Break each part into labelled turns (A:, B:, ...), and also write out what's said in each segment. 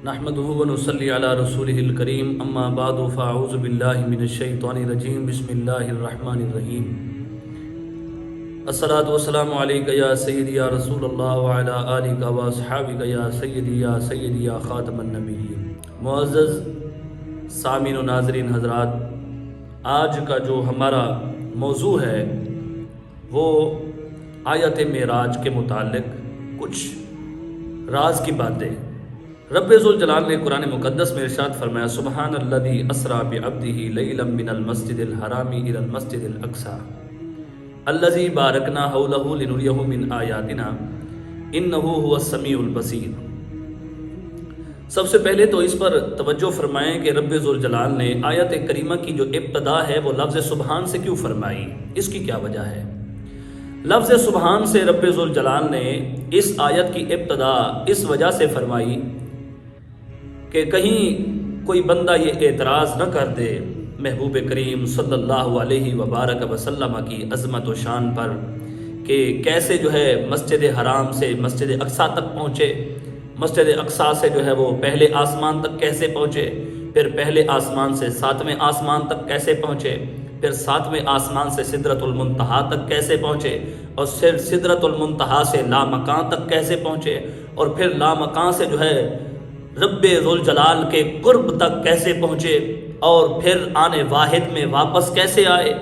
A: نحمده ونصلي على رسوله الكريم اما بعد فاعوذ بالله من الشيطان الرجيم بسم الله الرحمن الرحيم الصلاة والسلام عليك يا سيدي يا رسول الله وعلى آلك واصحابك يا سيدي يا خاتم النبيين۔ معزز سامعین و ناظرین حضرات، آج کا جو ہمارا موضوع ہے وہ آیت معراج کے متعلق کچھ راز کی باتیں۔ رب ذوالجلال نے قرآن مقدس میں ارشاد فرمایا، سبحان الذی اسری بعبدہ لیلا من المسجد الحرام الی المسجد الاقصی الذی بارکنا حولہ لنریہ من آیاتنا انہ هو السمیع البصیر۔ سب سے پہلے تو اس پر توجہ فرمائیں کہ رب ذوالجلال نے آیت کریمہ کی جو ابتدا ہے وہ لفظ سبحان سے کیوں فرمائی، اس کی کیا وجہ ہے؟ لفظ سبحان سے رب ذوالجلال نے اس آیت کی ابتدا اس وجہ سے فرمائی کہ کہیں کوئی بندہ یہ اعتراض نہ کر دے محبوب کریم صلی اللہ علیہ وبارک وسلم کی عظمت و شان پر کہ کیسے جو ہے مسجد حرام سے مسجد اقصیٰ تک پہنچے، مسجد اقصیٰ سے جو ہے وہ پہلے آسمان تک کیسے پہنچے، پھر پہلے آسمان سے 7ویں آسمان تک کیسے پہنچے، پھر 7ویں آسمان سے سدرۃ المنتہا تک کیسے پہنچے، اور پھر سدرۃ المنتہا سے لامکان تک کیسے پہنچے، اور پھر لامکان سے جو ہے رب ذوالجلال کے قرب تک کیسے پہنچے، اور پھر آنے واحد میں واپس کیسے آئے۔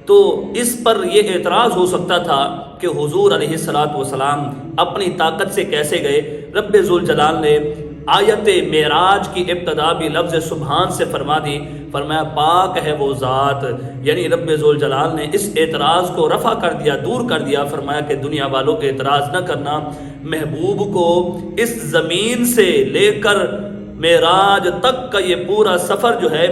A: تو اس پر یہ اعتراض ہو سکتا تھا کہ حضور علیہ السلام اپنی طاقت سے کیسے گئے۔ رب ذوالجلال نے آیت معراج کی ابتدا بھی لفظ سبحان سے فرما دی، فرمایا پاک ہے وہ ذات، یعنی رب ذوالجلال نے اس اعتراض کو رفع کر دیا، دور کر دیا، فرمایا کہ دنیا والوں کے اعتراض نہ کرنا، محبوب کو اس زمین سے لے کر معراج تک کا یہ پورا سفر جو ہے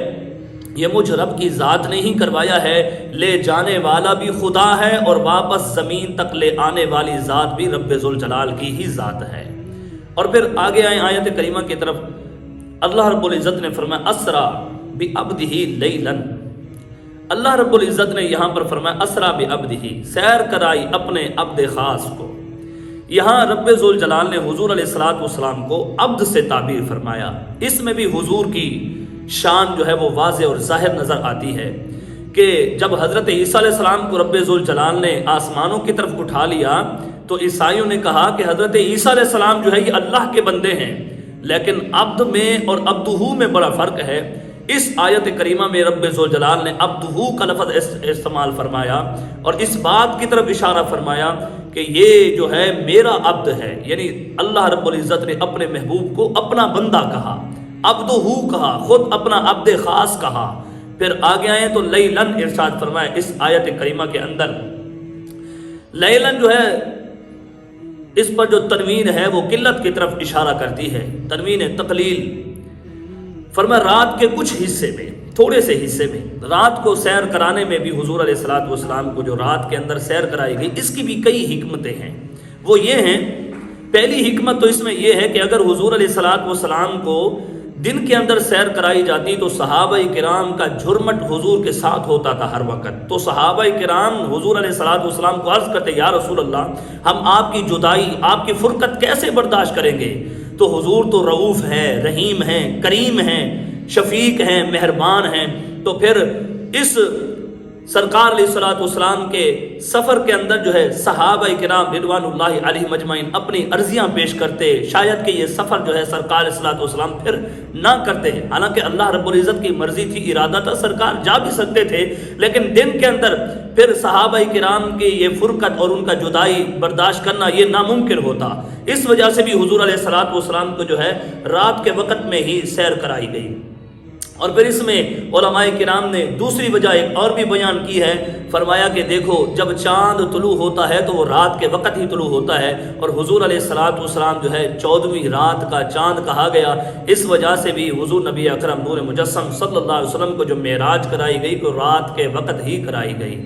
A: یہ مجھ رب کی ذات نے ہی کروایا ہے، لے جانے والا بھی خدا ہے اور واپس زمین تک لے آنے والی ذات بھی رب ذوالجلال کی ہی ذات ہے۔ اور پھر آگے آئیں آیت کریمہ کی طرف، اللہ رب العزت نے فرمایا اسرا بعبدہ لیلا، اللہ رب العزت نے یہاں پر فرمایا اسرا بعبدہ، سیر کرائی اپنے عبد خاص کو۔ یہاں رب ذوالجلال نے حضور علیہ السلام کو عبد سے تعبیر فرمایا، اس میں بھی حضور کی شان جو ہے وہ واضح اور ظاہر نظر آتی ہے کہ جب حضرت عیسیٰ علیہ السلام کو رب ذوالجلال نے آسمانوں کی طرف اٹھا لیا تو عیسائیوں نے کہا کہ حضرت عیسیٰ علیہ السلام جو ہے یہ اللہ کے بندے ہیں، لیکن عبد میں اور عبدہ میں بڑا فرق ہے۔ اس آیت کریمہ میں رب ذوالجلال نے عبدہ کا لفظ استعمال فرمایا اور اس بات کی طرف اشارہ فرمایا کہ یہ جو ہے میرا عبد ہے، یعنی اللہ رب العزت نے اپنے محبوب کو اپنا بندہ کہا، عبدہ کہا، خود اپنا عبد خاص کہا۔ پھر آگے آئیں تو لیلن ارشاد فرمایا اس آیت کریمہ کے اندر، لیلن جو ہے اس پر جو تنوین ہے وہ قلت کی طرف اشارہ کرتی ہے، تنوین تقلیل۔ فرمایا رات کے کچھ حصے میں، تھوڑے سے حصے میں، رات کو سیر کرانے میں بھی حضور علیہ السلام کو جو رات کے اندر سیر کرائی گئی اس کی بھی کئی حکمتیں ہیں۔ وہ یہ ہیں، پہلی حکمت تو اس میں یہ ہے کہ اگر حضور علیہ السلام کو دن کے اندر سیر کرائی جاتی تو صحابہ کرام کا جھرمٹ حضور کے ساتھ ہوتا تھا ہر وقت، تو صحابہ کرام حضور علیہ السلام کو عرض کرتے یا رسول اللہ ہم آپ کی جدائی، آپ کی فرقت کیسے برداشت کریں گے؟ تو حضور تو رؤوف ہیں، رحیم ہیں، کریم ہیں، شفیق ہیں، مہربان ہیں۔ تو پھر اس سرکار علیہ السلام کے سفر کے اندر جو ہے صحابہ کرام رضوان اللہ علیہم اجمعین اپنی عرضیاں پیش کرتے، شاید کہ یہ سفر جو ہے سرکار علیہ السلام پھر نہ کرتے، حالانکہ اللہ رب العزت کی مرضی تھی، ارادہ تھا، سرکار جا بھی سکتے تھے، لیکن دن کے اندر پھر صحابہ کرام کی یہ فرقت اور ان کا جدائی برداشت کرنا یہ ناممکن ہوتا، اس وجہ سے بھی حضور علیہ السلام کو جو ہے رات کے وقت میں ہی سیر کرائی گئی۔ اور پھر اس میں علماء کرام نے دوسری وجہ ایک اور بھی بیان کی ہے، فرمایا کہ دیکھو جب چاند طلوع ہوتا ہے تو وہ رات کے وقت ہی طلوع ہوتا ہے، اور حضور علیہ السلام جو ہے 14ویں رات کا چاند کہا گیا، اس وجہ سے بھی حضور نبی اکرم نور مجسم صلی اللہ علیہ وسلم کو جو معراج کرائی گئی تو رات کے وقت ہی کرائی گئی۔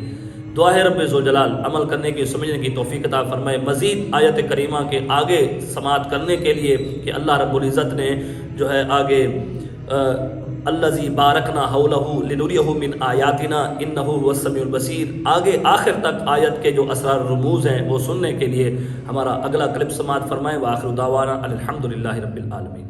A: دعا ہے رب ذوالجلال عمل کرنے کی، سمجھنے کی توفیق عطا فرمائے۔ مزید آیت کریمہ کے آگے سماعت کرنے کے لیے کہ اللہ رب العزت نے جو ہے آگے الذی بارکنا حولہ لنریہ من آیاتنا انہ هو السمیع البصیر، آگے آخر تک آیت کے جو اسرار رموز ہیں وہ سننے کے لیے ہمارا اگلا کلپ سماعت فرمائیں۔ وآخر دعوانا الحمدللہ رب العالمین۔